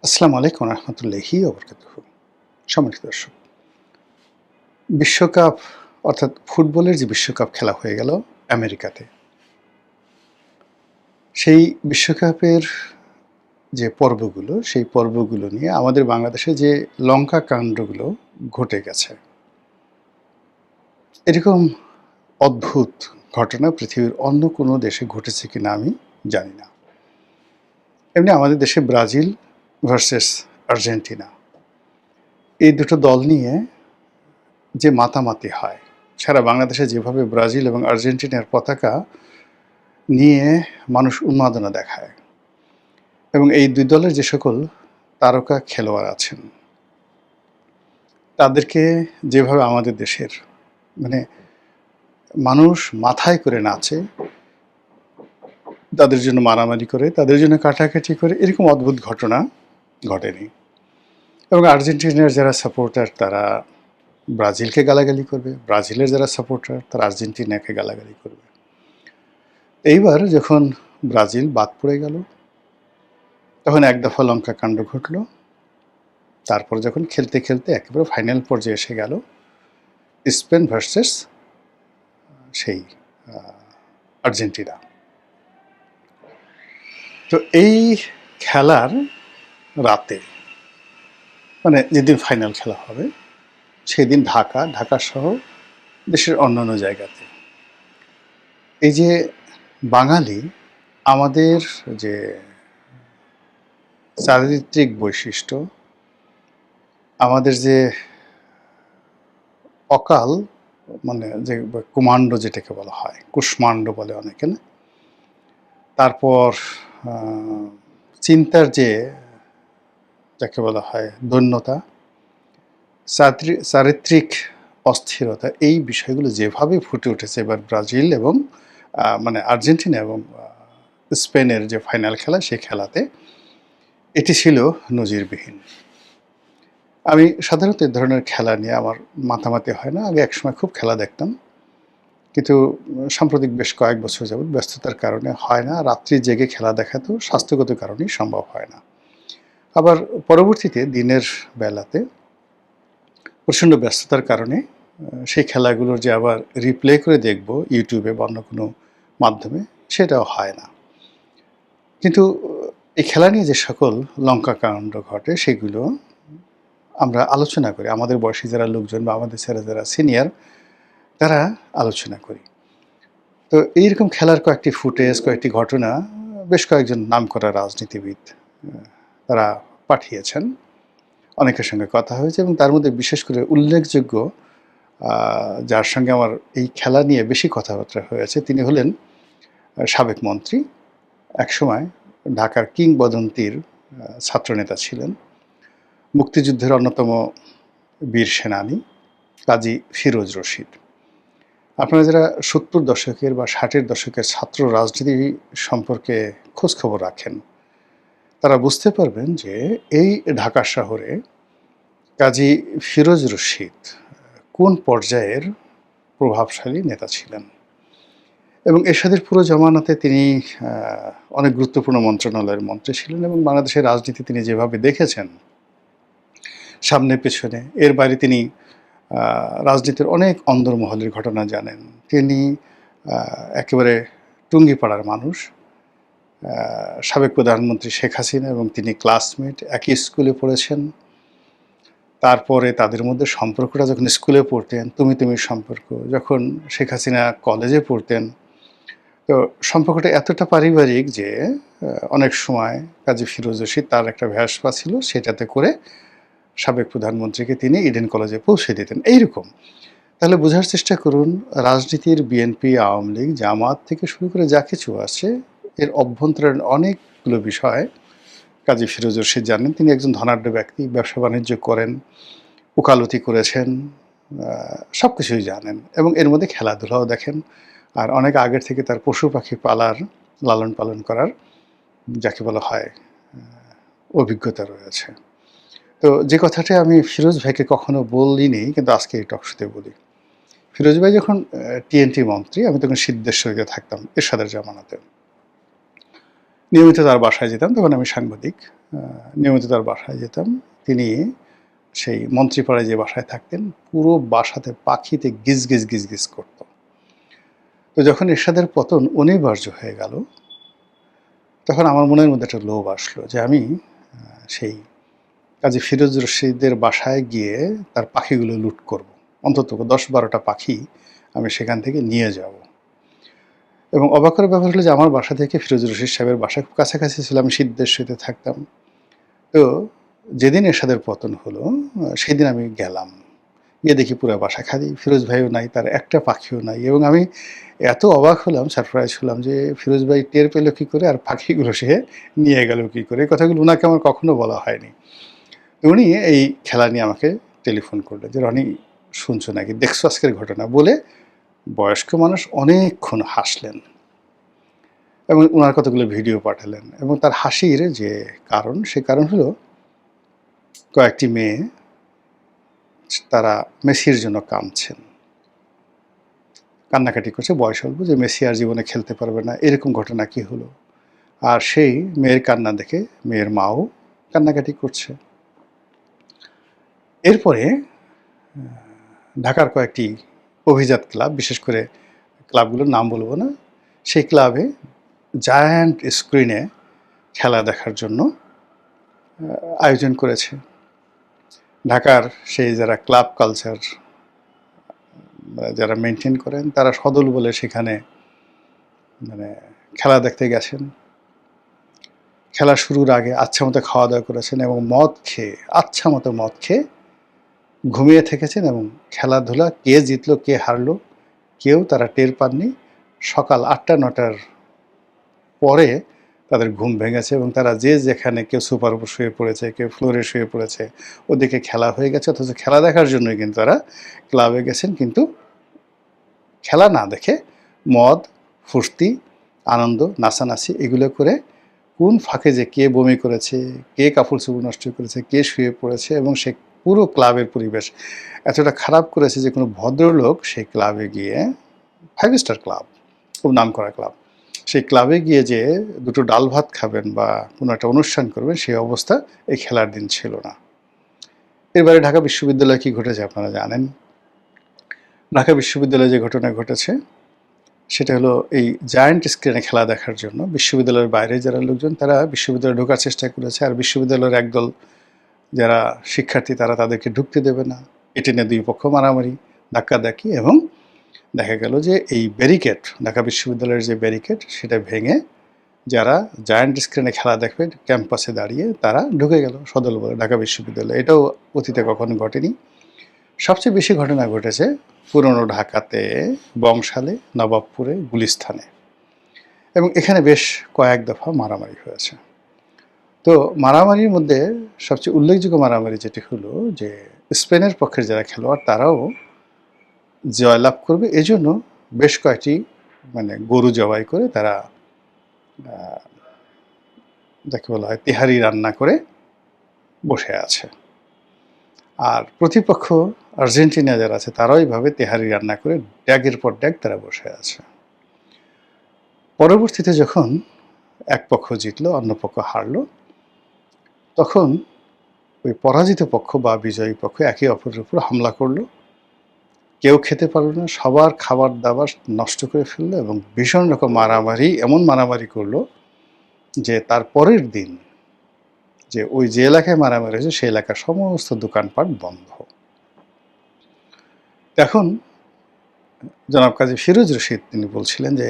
আসসালামু আলাইকুম রহমতুল্লাহি ওবরকাতুহু। সম্মানিত দর্শক, বিশ্বকাপ অর্থাৎ ফুটবলের যে বিশ্বকাপ খেলা হয়ে গেল আমেরিকাতে, সেই বিশ্বকাপের যে পর্বগুলো, সেই পর্বগুলো নিয়ে আমাদের বাংলাদেশে যে লঙ্কা কাণ্ডগুলো ঘটে গেছে, এরকম অদ্ভুত ঘটনা পৃথিবীর অন্য কোনো দেশে ঘটেছে কিনা আমি জানি না। এমনি আমাদের দেশে ব্রাজিল ভার্সেস আর্জেন্টিনা, এই দুটো দল নিয়ে যে মাতামাতি হয়, সারা বাংলাদেশে যেভাবে ব্রাজিল এবং আর্জেন্টিনার পতাকা নিয়ে মানুষ উন্মাদনা দেখায়, এবং এই দুই দলের যে সকল তারকা খেলোয়াড় আছেন তাদেরকে যেভাবে আমাদের দেশের মানে মানুষ মাথায় করে নাচে, তাদের জন্য মারামারি করে, তাদের জন্য কাটাকাটি করে, এরকম অদ্ভুত ঘটনা ঘটেনি। এবং আর্জেন্টিনার যারা সাপোর্টার তারা ব্রাজিলকে গালাগালি করবে, ব্রাজিলের যারা সাপোর্টার তারা আর্জেন্টিনাকে গালাগালি করবে। এইবার যখন ব্রাজিল বাদ পড়ে গেল, তখন এক দফা লঙ্কা কাণ্ড ঘটল। তারপর যখন খেলতে খেলতে একেবারে ফাইনাল পর্যায়ে এসে গেল স্পেন ভার্সেস সেই আর্জেন্টিনা। তো এই খেলার রাতে, মানে যেদিন ফাইনাল খেলা হবে সেদিন ঢাকা সহ দেশের অন্যান্য জায়গাতে এই যে বাঙালি, আমাদের যে চারিত্রিক বৈশিষ্ট্য, আমাদের যে অকাল, মানে যে কুমাণ্ড যেটাকে বলা হয়, কুষ্মাণ্ড বলে অনেকে না, তারপর চিন্তার যে যাকে বলা হয় দৈন্যতা, চারিত্রিক অস্থিরতা, এই বিষয়গুলো যেভাবে ফুটে উঠেছে এবার ব্রাজিল এবং মানে আর্জেন্টিনা এবং স্পেনের যে ফাইনাল খেলা, সেই খেলাতে এটি ছিল নজিরবিহীন। আমি সাধারণত এই ধরনের খেলা নিয়ে আমার মাতামাতি হয় না। আগে একসময় খুব খেলা দেখতাম, কিন্তু সাম্প্রতিক বেশ কয়েক বছর যাবৎ ব্যস্ততার কারণে হয় না। রাত্রি জেগে খেলা দেখা তো স্বাস্থ্যগত কারণেই সম্ভব হয় না। আবার পরবর্তীতে দিনের বেলাতে প্রচণ্ড ব্যস্ততার কারণে সেই খেলাগুলোর যে আবার রিপ্লে করে দেখব ইউটিউবে বা অন্য কোনো মাধ্যমে, সেটাও হয় না। কিন্তু এই খেলা নিয়ে যে সকল লঙ্কা কাণ্ড ঘটে সেগুলো আমরা আলোচনা করি, আমাদের বয়সী যারা লোকজন বা আমাদের ছেলে যারা সিনিয়র, তারা আলোচনা করি। তো এইরকম খেলার কয়েকটি ফুটেজ, কয়েকটি ঘটনা বেশ কয়েকজন নামকরা রাজনীতিবিদ তারা পাঠিয়েছেন। অনেকের সঙ্গে কথা হয়েছে এবং তার মধ্যে বিশেষ করে উল্লেখযোগ্য যার সঙ্গে আমার এই খেলা নিয়ে বেশি কথাবার্তা হয়েছে, তিনি হলেন সাবেক মন্ত্রী, একসময় ঢাকার কিংবদন্তির ছাত্রনেতা ছিলেন, মুক্তিযুদ্ধের অন্যতম বীর সেনানী কাজী ফিরোজ রশিদ। আপনারা যারা ৭০ দশকের বা ৬০-এর দশকের ছাত্র রাজনীতি সম্পর্কে খোঁজখবর রাখেন, তারা বুঝতে পারবেন যে এই ঢাকা শহরে কাজী ফিরোজ রশিদ কোন পর্যায়ের প্রভাবশালী নেতা ছিলেন। এবং এরশাদের পুরো জামানাতে তিনি অনেক গুরুত্বপূর্ণ মন্ত্রণালয়ের মন্ত্রী ছিলেন এবং বাংলাদেশের রাজনীতি তিনি যেভাবে দেখেছেন সামনে পেছনে, এর বাইরে তিনি রাজনীতির অনেক অন্দরমহলের ঘটনা জানেন। তিনি একেবারে টুঙ্গিপাড়ার মানুষ, সাবেক প্রধানমন্ত্রী শেখ হাসিনা এবং তিনি ক্লাসমেট, একই স্কুলে পড়েছেন। তারপরে তাদের মধ্যে সম্পর্কটা যখন স্কুলে পড়তেন, তুমি সম্পর্ক, যখন শেখ হাসিনা কলেজে পড়তেন, তো সম্পর্কটা এতটা পারিবারিক যে অনেক সময় কাজী ফিরোজ রশিদ তার একটা ভ্যাসপা ছিল, সেটাতে করে সাবেক প্রধানমন্ত্রীকে তিনি ইডেন কলেজে পৌঁছে দিতেন। এইরকম। তাহলে বোঝার চেষ্টা করুন, রাজনীতির বিএনপি, আওয়ামী লীগ, জামাত থেকে শুরু করে যা কিছু আছে, এর অভ্যন্তরীণ অনেকগুলো বিষয় কাজী ফিরোজ রশিদ জানেন। তিনি একজন ধনাঢ্য ব্যক্তি, ব্যবসা বাণিজ্য করেন, ওকালতি করেছেন, সব কিছুই জানেন এবং এর মধ্যে খেলাধুলাও দেখেন। আর অনেক আগের থেকে তার পশু পাখি পালার, লালন পালন করার যাকে বলা হয় অভিজ্ঞতা রয়েছে। তো যে কথাটা আমি ফিরোজ ভাইকে কখনো বলিনি, কিন্তু আজকে এই টকশোতে বলি। ফিরোজ ভাই যখন টিএনটি মন্ত্রী, আমি তখন সিদ্ধেশ্বরীতে থাকতাম এরশাদের জামানাতে। নিয়মিত তার বাসায় যেতাম, তখন আমি সাংবাদিক। নিয়মিত তার বাসায় যেতাম। তিনি সেই মন্ত্রীপাড়ায় যে বাসায় থাকতেন, পুরো বাসাতে পাখিতে গিজ গিজ করত। তো যখন এরশাদের পতন অনিবার্য হয়ে গেল, তখন আমার মনের মধ্যে একটা লোভ আসলো যে আমি সেই কাজী ফিরোজ রশিদের বাসায় গিয়ে তার পাখিগুলো লুট করব। অন্তত 10-12টা পাখি আমি সেখান থেকে নিয়ে যাব। এবং অবাক করার ব্যাপার হলো যে আমার বাসা থেকে ফিরোজ রশিদ সাহেবের বাসা খুব কাছাকাছি ছিল, আমি সিদ্ধেশ্বরীতে থাকতাম। তো যেদিন এরশাদের পতন হলো, সেদিন আমি গেলাম। গিয়ে দেখি পুরো বাসা খালি, ফিরোজ ভাইও নাই, তার একটা পাখিও নাই। এবং আমি এত অবাক হলাম, সারপ্রাইজ হলাম যে ফিরোজ ভাই টের পেল কী করে আর পাখিগুলো সে নিয়ে গেল কী করে। এই কথাগুলো ওনাকে আমার কখনো বলা হয়নি। উনি এই খেলা নিয়ে আমাকে টেলিফোন করলেন যে, রনি শুনছো নাকি, দেখছো আজকের ঘটনা, বলে বয়স্ক মানুষ অনেকক্ষণ হাসলেন এবং ওনার কতগুলো ভিডিও পাঠালেন। এবং তার হাসির যে কারণ, সে কারণ হলো কয়েকটি মেয়ে তারা মেসির জন্য কাঁদছেন, কান্নাকাটি করছে, বয়স অল্প, যে মেসি আর জীবনে খেলতে পারবে না, এরকম ঘটনা কি হলো। আর সেই মেয়ের কান্না দেখে মেয়ের মাও কান্নাকাটি করছে। এরপরে ঢাকার কয়েকটি অভিজাত ক্লাব, বিশেষ করে ক্লাবগুলোর নাম বলবো না, সেই ক্লাবে জায়ান্ট স্ক্রিনে খেলা দেখার জন্য আয়োজন করেছে। ঢাকার সেই যারা ক্লাব কালচার যারা মেনটেন করেন, তারা সদল বলে সেখানে খেলা দেখতে গেছেন। খেলা শুরুর আগে আচ্ছা মতো খাওয়া দাওয়া করেছেন এবং আচ্ছা মতো মদ খেয়ে ঘুমিয়ে থেকেছেন। এবং খেলাধুলা কে জিতলো কে হারলো কেউ তারা টের পাননি। সকাল 8টা-9টার পরে তাদের ঘুম ভেঙেছে এবং তারা যে যেখানে, কেউ সুপার উপর শুয়ে পড়েছে, কেউ ফ্লোরে শুয়ে পড়েছে, ওদিকে খেলা হয়ে গেছে। অথচ খেলা দেখার জন্যই কিন্তু তারা ক্লাবে গেছেন, কিন্তু খেলা না দেখে মদ, ফুর্তি, আনন্দ, নাচানাচি এগুলো করে কোন ফাঁকে যে কে বমি করেছে, কে কাপড় চোপড় নষ্ট করেছে, কে শুয়ে পড়েছে। এবং সে পুরো ক্লাবের পরিবেশ এতটা খারাপ করেছে যে কোনো ভদ্রলোক সেই ক্লাবে গিয়ে, 5 স্টার ক্লাব, খুব নাম করা ক্লাব, সেই ক্লাবে গিয়ে যে দুটো ডাল ভাত খাবেন বা কোনো একটা অনুষ্ঠান করবেন, সেই অবস্থা এই খেলার দিন ছিল না। এবারে ঢাকা বিশ্ববিদ্যালয়ে কী ঘটেছে আপনারা জানেন। ঢাকা বিশ্ববিদ্যালয়ে যে ঘটনা ঘটেছে সেটা হলো, এই জায়ান্ট স্ক্রিনে খেলা দেখার জন্য বিশ্ববিদ্যালয়ের বাইরে যারা লোকজন, তারা বিশ্ববিদ্যালয়ে ঢোকার চেষ্টা করেছে। আর বিশ্ববিদ্যালয়ের একদল যারা শিক্ষার্থী, তারা তাদেরকে ঢুকতে দেবে না। এটি নিয়ে দুই পক্ষ মারামারি, ধাক্কাধাক্কি, এবং দেখা গেল যে এই ব্যারিকেড, ঢাকা বিশ্ববিদ্যালয়ের যে ব্যারিকেড, সেটা ভেঙে যারা জায়ান্ট স্ক্রিনে খেলা দেখবে ক্যাম্পাসে দাঁড়িয়ে, তারা ঢুকে গেল সদল বলে ঢাকা বিশ্ববিদ্যালয়ে। এটাও অতীতে কখনো ঘটেনি। সবচেয়ে বেশি ঘটনা ঘটেছে পুরনো ঢাকাতে, বংশালে, নবাবপুরে, গুলিস্তানে, এবং এখানে বেশ কয়েক দফা মারামারি হয়েছে। তো মারামারির মধ্যে সবচেয়ে উল্লেখযোগ্য মারামারি যেটি হলো যে স্পেনের পক্ষের যারা খেলোয়াড়, তারাও জয়লাভ করবে এজন্য বেশ কয়েকটি গরু জবাই করে তারা যাকে বলা হয় তেহারি রান্না করে বসে আছে। আর প্রতিপক্ষ আর্জেন্টিনা যারা আছে, তারাও এইভাবে তেহারি রান্না করে ড্যাগের পর ড্যাগ তারা বসে আছে। পরবর্তীতে যখন এক পক্ষ জিতলো, অন্য পক্ষ হারলো, তখন ওই পরাজিত পক্ষ বা বিজয়ী পক্ষ একে অপরের উপর হামলা করলো। কেউ খেতে পারলো না, সবার খাবার দাবার নষ্ট করে ফেললো এবং ভীষণ রকম মারামারি, এমন মারামারি করলো যে তার পরের দিন যে ওই যে এলাকায় মারামারি হয়েছে সেই এলাকার সমস্ত দোকানপাট বন্ধ। এখন জনাব কাজী ফিরোজ রশিদ তিনি বলছিলেন যে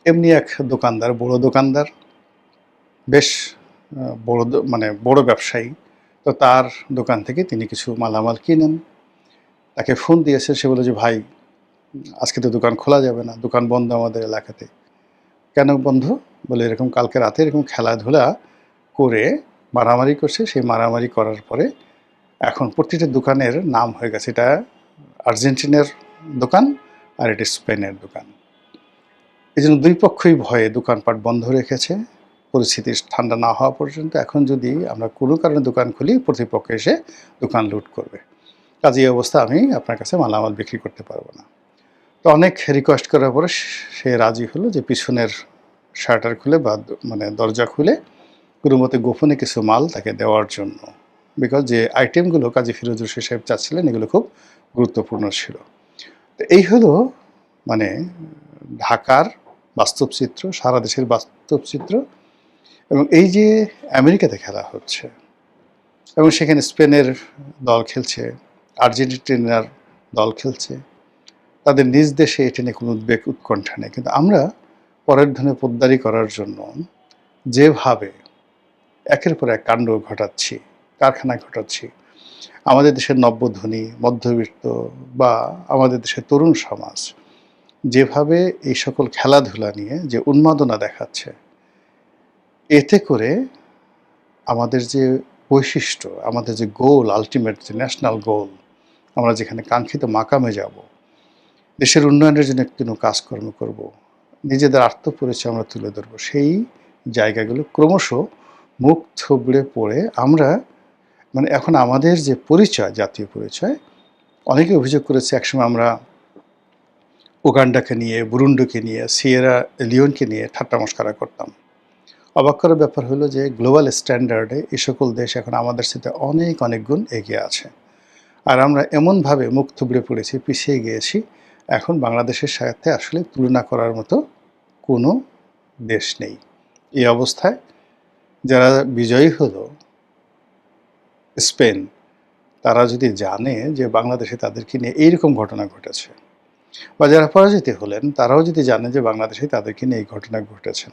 এমনি এক দোকানদার, বড় দোকানদার, বেশ বড় ব্যবসায়ী, তো তার দোকান থেকে তিনি কিছু মালামাল কিনেন। তাকে ফোন দিয়েছে, সে বলে যে ভাই আজকে তো দোকান খোলা যাবে না, দোকান বন্ধ আমাদের এলাকাতে। কেন বন্ধ? বলে এরকম কালকে রাতে এরকম খেলাধুলা করে মারামারি করছে। সেই মারামারি করার পরে এখন প্রতিটা দোকানের নাম হয়ে গেছে, এটা আর্জেন্টিনার দোকান আর এটা স্পেনের দোকান। এই জন্য দুই পক্ষই ভয়ে দোকানপাট বন্ধ রেখেছে পরিস্থিতি ঠান্ডা না হওয়া পর্যন্ত। এখন যদি আমরা কোনো কারণে দোকান খুলি, প্রতিপক্ষ এসে দোকান লুট করবে। কাজে এই অবস্থা আমি আপনার কাছে মালামাল বিক্রি করতে পারবো না। তো অনেক রিকোয়েস্ট করার পরে সে রাজি হলো যে পিছনের শাটার খুলে বা মানে দরজা খুলে কোনোমতে গোপনে কিছু মাল তাকে দেওয়ার জন্য। বিকজ যে আইটেমগুলো কাজী ফিরোজ রশিদ সাহেব চাচ্ছিলেন এগুলো খুব গুরুত্বপূর্ণ ছিল। তো এই হলো মানে ঢাকার বাস্তব চিত্র, সারা দেশের বাস্তব চিত্র। এবং এই যে আমেরিকাতে খেলা হচ্ছে এবং সেখানে স্পেনের দল খেলছে, আর্জেন্টিনার দল খেলছে, তাদের নিজ দেশে এটা নিয়ে কোনো উদ্বেগ উৎকণ্ঠা নেই। কিন্তু আমরা পরের ধনে পোদ্দারি করার জন্য যেভাবে একের পর এক কাণ্ড ঘটাচ্ছি, কারখানা ঘটাচ্ছি, আমাদের দেশের নব্যধনী, মধ্যবিত্ত বা আমাদের দেশের তরুণ সমাজ যেভাবে এই সকল খেলাধুলা নিয়ে যে উন্মাদনা দেখাচ্ছে, এতে করে আমাদের যে বৈশিষ্ট্য, আমাদের যে গোল, আলটিমেট যে ন্যাশনাল গোল, আমরা যেখানে কাঙ্ক্ষিত মাকামে যাব, দেশের উন্নয়নের জন্য কোনো কাজকর্ম করব, নিজেদের আত্মপরিচয় আমরা তুলে ধরব, সেই জায়গাগুলো ক্রমশ মুখ থুবড়ে পড়ে আমরা মানে এখন আমাদের যে পরিচয়, জাতীয় পরিচয়, অনেকে অভিযোগ করেছে একসময় আমরা উগান্ডাকে নিয়ে, বুরুন্ডিকে নিয়ে, সিয়েরা লিওনকে নিয়ে ঠাট্টা মশকরা করতাম। অবাক করার ব্যাপার হলো যে গ্লোবাল স্ট্যান্ডার্ডে এই সকল দেশ এখন আমাদের সাথে অনেক অনেক গুণ এগিয়ে আছে। আর আমরা এমনভাবে মুখ থুবড়ে পড়েছি, পিছিয়ে গিয়েছি, এখন বাংলাদেশের সাথে আসলে তুলনা করার মতো কোনো দেশ নেই। এই অবস্থায় যারা বিজয়ী হলো স্পেন, তারা যদি জানে যে বাংলাদেশে তাদেরকে নিয়ে এইরকম ঘটনা ঘটেছে, বা যারা পরাজিত হলেন তারাও যদি জানে যে বাংলাদেশে তাদেরকে নিয়ে এই ঘটনা ঘটেছেন,